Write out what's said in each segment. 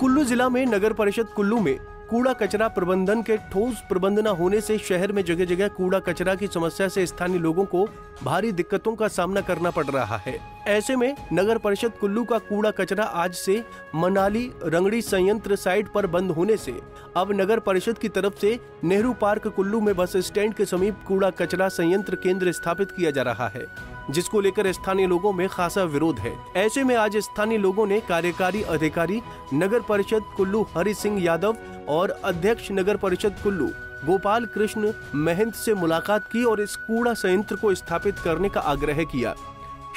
कुल्लू जिला में नगर परिषद कुल्लू में कूड़ा कचरा प्रबंधन के ठोस प्रबंध न होने से शहर में जगह जगह कूड़ा कचरा की समस्या से स्थानीय लोगों को भारी दिक्कतों का सामना करना पड़ रहा है। ऐसे में नगर परिषद कुल्लू का कूड़ा कचरा आज से मनाली रंगड़ी संयंत्र साइट पर बंद होने से अब नगर परिषद की तरफ से नेहरू पार्क कुल्लू में बस स्टैंड के समीप कूड़ा कचरा संयंत्र केंद्र स्थापित किया जा रहा है, जिसको लेकर स्थानीय लोगों में खासा विरोध है। ऐसे में आज स्थानीय लोगों ने कार्यकारी अधिकारी नगर परिषद कुल्लू हरि सिंह यादव और अध्यक्ष नगर परिषद कुल्लू गोपाल कृष्ण महंत से मुलाकात की और इस कूड़ा संयंत्र को स्थापित करने का आग्रह किया।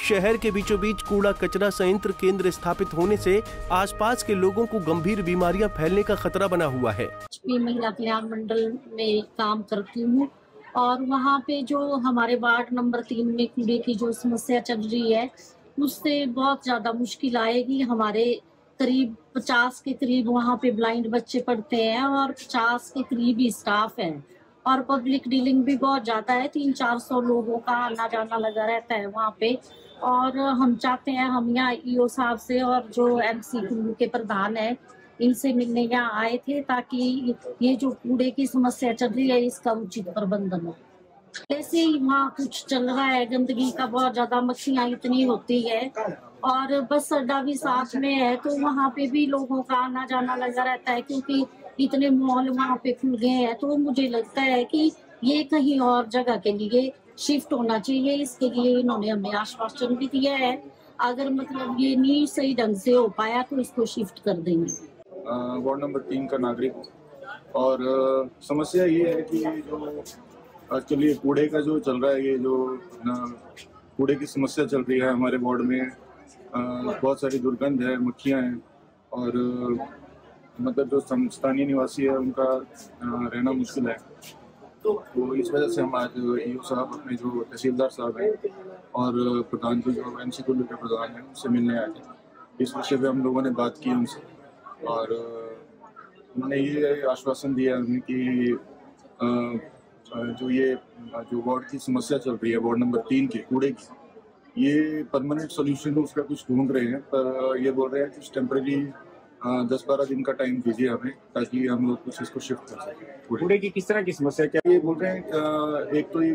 शहर के बीचों बीच कूड़ा कचरा संयंत्र केंद्र स्थापित होने से आसपास के लोगों को गंभीर बीमारियां फैलने का खतरा बना हुआ है। महिला कल्याण मंडल में काम करती हूँ और वहाँ पे जो हमारे वार्ड नंबर 3 में कूड़े की जो समस्या चल रही है उससे बहुत ज्यादा मुश्किल आएगी। हमारे करीब 50 के करीब वहाँ पे ब्लाइंड बच्चे पढ़ते हैं और 50 के करीब ही स्टाफ है और पब्लिक डीलिंग भी बहुत ज्यादा है। 300-400 लोगों का आना जाना लगा रहता है वहाँ पे। और हम चाहते हैं, हम यहाँ ईओ साहब से और जो एमसी कुल्लू के प्रधान है इनसे मिलने यहाँ आए थे ताकि ये जो कूड़े की समस्या चल रही है इसका उचित प्रबंधन हो। ऐसे ही वहाँ कुछ चल रहा है, गंदगी का बहुत ज्यादा, मक्खियाँ इतनी होती है और बस अड्डा भी साथ में है तो वहाँ पे भी लोगों का आना जाना लगा रहता है क्योंकि इतने मॉल वहाँ पे खुल गए हैं। तो मुझे लगता है कि ये कहीं और जगह के लिए शिफ्ट होना चाहिए। इसके लिए इन्होंने हमें आश्वासन भी दिया है, अगर मतलब ये नहीं सही ढंग से हो पाया तो इसको शिफ्ट कर देंगे। वार्ड नंबर 3 का नागरिक और समस्या ये है कि जो एक्चुअली कूड़े का जो चल रहा है, ये जो कूड़े की समस्या चल रही है हमारे वार्ड में, बहुत सारी दुर्गंध है, मक्खियाँ हैं और मतलब जो स्थानीय निवासी है उनका रहना मुश्किल है। तो इस वजह से हम आज ईओ साहब, अपने जो तहसीलदार साहब हैं और प्रधान जी जो एमसी कुल्लू के प्रधान हैं उनसे मिलने आए थे। इस विषय पे हम लोगों ने बात की उनसे और उन्होंने ये आश्वासन दिया हमें कि जो वार्ड की समस्या चल रही है वार्ड नंबर 3 के कूड़े की, ये परमानेंट सॉल्यूशन उसका कुछ ढूंढ रहे हैं, पर ये बोल रहे हैं कि टेम्परेरी 10-12 दिन का टाइम दीजिए हमें ताकि हम लोग कुछ इसको शिफ्ट कर सकें। कूड़े की किस तरह की समस्या क्या? ये बोल रहे हैं एक तो ये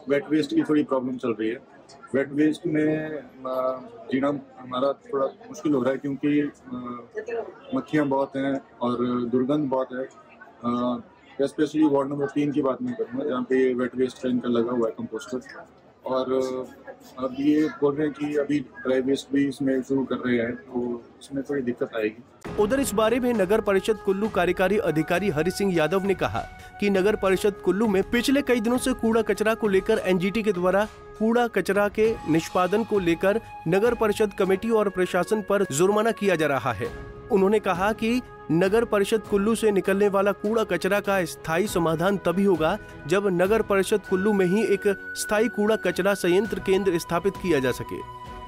वेट वेस्ट की थोड़ी प्रॉब्लम चल रही है। वेट वेस्ट में जीना हमारा थोड़ा मुश्किल हो रहा है क्योंकि मक्खियाँ बहुत हैं और दुर्गंध बहुत है। स्पेशली वार्ड नंबर 3 की बात नहीं करूँगा जहाँ पे वेट वेस्ट का इनका लगा हुआ है कंपोस्टर, और अब ये बोल रहे हैं कि अभी ड्राई वेस्ट भी इसमें शुरू कर रहे हैं तो इसमें थोड़ी दिक्कत आएगी। उधर इस बारे में नगर परिषद कुल्लू कार्यकारी अधिकारी हरि सिंह यादव ने कहा कि नगर परिषद कुल्लू में पिछले कई दिनों से कूड़ा कचरा को लेकर एनजीटी के द्वारा कूड़ा कचरा के निष्पादन को लेकर नगर परिषद कमेटी और प्रशासन पर जुर्माना किया जा रहा है। उन्होंने कहा कि नगर परिषद कुल्लू से निकलने वाला कूड़ा कचरा का स्थायी समाधान तभी होगा जब नगर परिषद कुल्लू में ही एक स्थायी कूड़ा कचरा संयंत्र केंद्र स्थापित किया जा सके।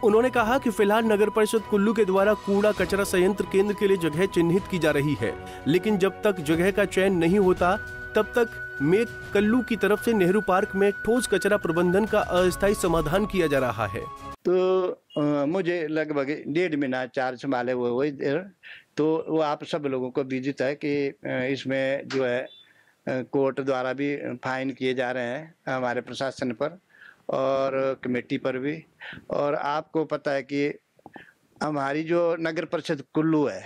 उन्होंने कहा कि फिलहाल नगर परिषद कुल्लू के द्वारा कूड़ा कचरा संयंत्र केंद्र के लिए जगह चिन्हित की जा रही है, लेकिन जब तक जगह का चयन नहीं होता तब तक मेक कल्लू की तरफ से नेहरू पार्क में ठोस कचरा प्रबंधन का अस्थायी समाधान किया जा रहा है। तो मुझे लगभग 1.5 महीना चार्ज संभाले हुए तो वो आप सब लोगों को विदित है कि इसमें जो है कोर्ट द्वारा भी फाइन किए जा रहे हैं हमारे प्रशासन पर और कमेटी पर भी। और आपको पता है कि हमारी जो नगर परिषद कुल्लू है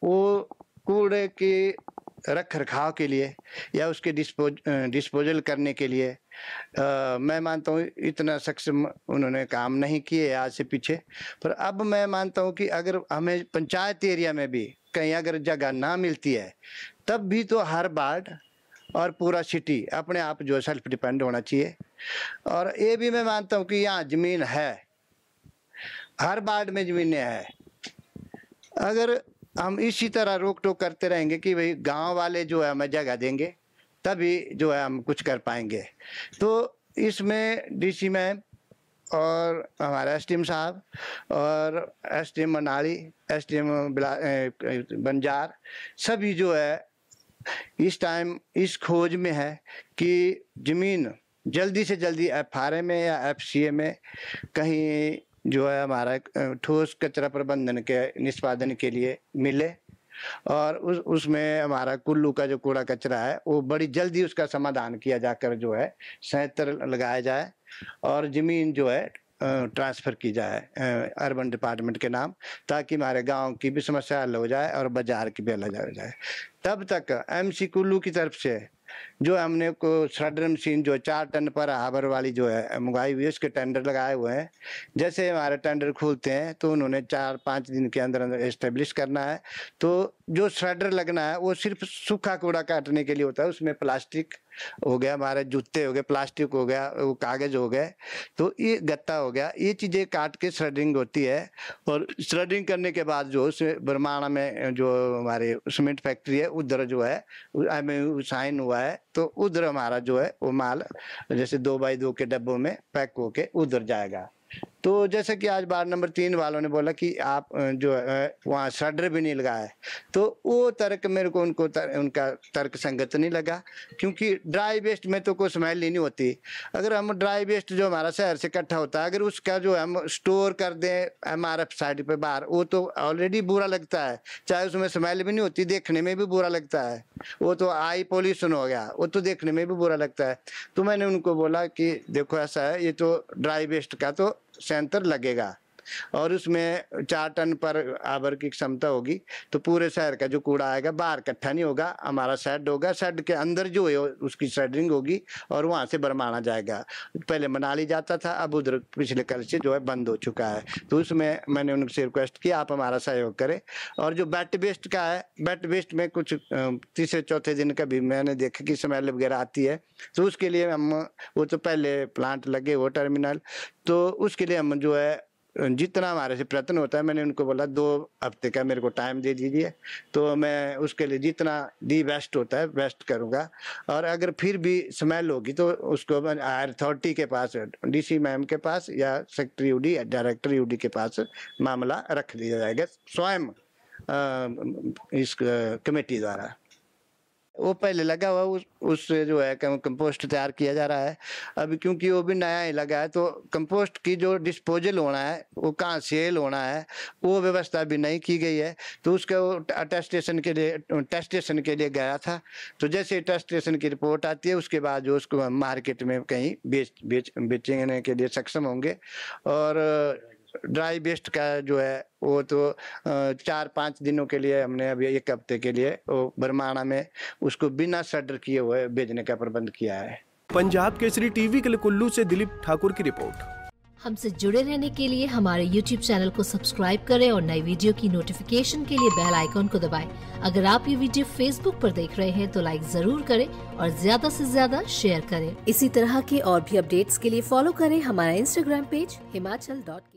वो कूड़े की रख रखाव के लिए या उसके डिस्पोजल करने के लिए मैं मानता हूँ इतना सक्षम उन्होंने काम नहीं किए आज से पीछे। पर अब मैं मानता हूँ कि अगर हमें पंचायत एरिया में भी कहीं अगर जगह ना मिलती है तब भी तो हर वार्ड और पूरा सिटी अपने आप जो सेल्फ डिपेंड होना चाहिए। और ये भी मैं मानता हूँ कि यहाँ जमीन है, हर वार्ड में जमीनें हैं। अगर हम इसी तरह रोक टोक करते रहेंगे कि भाई गांव वाले जो है हमें जगह देंगे तभी जो है हम कुछ कर पाएंगे। तो इसमें डीसी मैम और हमारा एसडीएम साहब और एसडीएम मनाली, एसडीएम बंजार सभी जो है इस टाइम इस खोज में है कि ज़मीन जल्दी से जल्दी एफआरए में या एफसीए में कहीं जो है हमारा ठोस कचरा प्रबंधन के निष्पादन के लिए मिले और उसमें हमारा कुल्लू का जो कूड़ा कचरा है वो बड़ी जल्दी उसका समाधान किया जाकर जो है संयंत्र लगाया जाए और जमीन जो है ट्रांसफर की जाए अर्बन डिपार्टमेंट के नाम, ताकि हमारे गांव की भी समस्या हल हो जाए और बाजार की भी हल हो जाए। तब तक एमसी कुल्लू की तरफ से जो हमने को श्रेडर मशीन जो 4 टन पर आवर वाली जो है मंगाई हुई है, उसके टेंडर लगाए हुए हैं। जैसे हमारे टेंडर खुलते हैं तो उन्होंने 4-5 दिन के अंदर अंदर एस्टेब्लिश करना है। तो जो श्रेडर लगना है वो सिर्फ सूखा कूड़ा काटने के लिए होता है। उसमें प्लास्टिक हो गया, हमारे जूते हो गए, प्लास्टिक हो गया, वो कागज हो गए, तो ये गत्ता हो गया, ये चीजें काट के श्रेडिंग होती है। और श्रेडिंग करने के बाद जो बरमाणा में जो हमारे सीमेंट फैक्ट्री है उधर जो है साइन हुआ है, तो उधर हमारा जो है वो माल जैसे 2x2 के डब्बों में पैक होके उधर जाएगा। तो जैसे कि आज वार्ड नंबर 3 वालों ने बोला कि आप जो है वहाँ श्रेडर भी नहीं लगाए, तो वो तर्क मेरे को उनका तर्क संगत नहीं लगा, क्योंकि ड्राई वेस्ट में तो कोई स्मेल ही नहीं होती। अगर हम ड्राई वेस्ट जो हमारा शहर से इकट्ठा होता है, अगर उसका जो हम स्टोर कर दें MRF साइड पे बाहर, वो तो ऑलरेडी बुरा लगता है, चाहे उसमें स्मेल भी नहीं होती, देखने में भी बुरा लगता है। वो तो आई पॉल्यूशन हो गया, वो तो देखने में भी बुरा लगता है। तो मैंने उनको बोला कि देखो ऐसा है, ये तो ड्राई वेस्ट का तो सेंटर लगेगा और उसमें 4 टन पर आवर की क्षमता होगी, तो पूरे शहर का जो कूड़ा आएगा बाहर इकट्ठा नहीं होगा, हमारा शेड होगा, शेड के अंदर जो है उसकी शेडिंग होगी और वहां से बरमाना जाएगा। पहले मनाली जाता था, अब उधर पिछले कल से जो है बंद हो चुका है। तो उसमें मैंने उनसे रिक्वेस्ट किया आप हमारा सहयोग करें। और जो वेट वेस्ट का है, वेट वेस्ट में कुछ तीसरे चौथे दिन का भी मैंने देखा कि स्मेल वगैरह आती है, तो उसके लिए हम वो तो पहले प्लांट लगे वो टर्मिनल, तो उसके लिए हम जो है जितना हमारे से प्रयत्न होता है, मैंने उनको बोला 2 हफ्ते का मेरे को टाइम दे दीजिए, तो मैं उसके लिए जितना डी बेस्ट होता है बेस्ट करूँगा। और अगर फिर भी स्मेल होगी तो उसको हायर अथॉरिटी के पास, DC मैम के पास या सेक्रेटरी UD डायरेक्टर UD के पास मामला रख दिया जाएगा स्वयं इस कमेटी द्वारा। वो पहले लगा हुआ उससे जो है कंपोस्ट तैयार किया जा रहा है। अभी क्योंकि वो भी नया ही लगा है, तो कंपोस्ट की जो डिस्पोजल होना है, वो कहाँ सेल होना है, वो व्यवस्था भी नहीं की गई है। तो उसका वो टेस्टेशन के लिए गया था, तो जैसे टेस्टेशन की रिपोर्ट आती है उसके बाद जो उसको हम मार्केट में कहीं बेचने के लिए सक्षम होंगे। और ड्राई वेस्ट का जो है वो तो 4-5 दिनों के लिए हमने अभी 1 हफ्ते के लिए वो बरमाणा में उसको बिना शटर किए हुए भेजने का प्रबंध किया है। पंजाब केसरी टीवी के लिए कुल्लू से दिलीप ठाकुर की रिपोर्ट। हमसे जुड़े रहने के लिए हमारे YouTube चैनल को सब्सक्राइब करें और नई वीडियो की नोटिफिकेशन के लिए बेल आइकॉन को दबाएं। अगर आप ये वीडियो Facebook पर देख रहे हैं तो लाइक जरूर करें और ज्यादा से ज्यादा शेयर करें। इसी तरह के और भी अपडेट्स के लिए फॉलो करें हमारा Instagram पेज himachal.ke।